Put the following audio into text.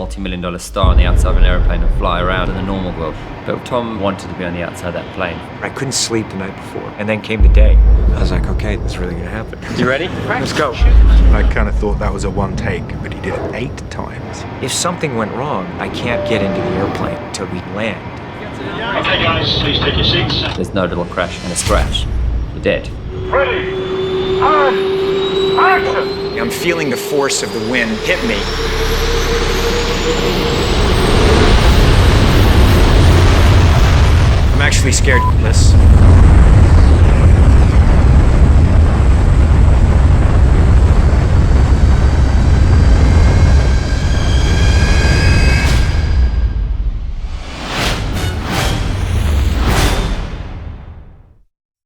multi-million-dollar star on the outside of an airplane and fly around in the normal world. But Tom wanted to be on the outside of that plane. I couldn't sleep the night before, and then came the day. I was like, okay, this is really gonna happen. You ready? Let's go. I kind of thought that was a one take, but he did it 8 times. If something went wrong, I can't get into the airplane until we land. Okay guys, please take your seats. There's no little crash and a scratch. You're dead. Ready, and action! I'm feeling the force of the wind hit me. I'm actually scared, Liz.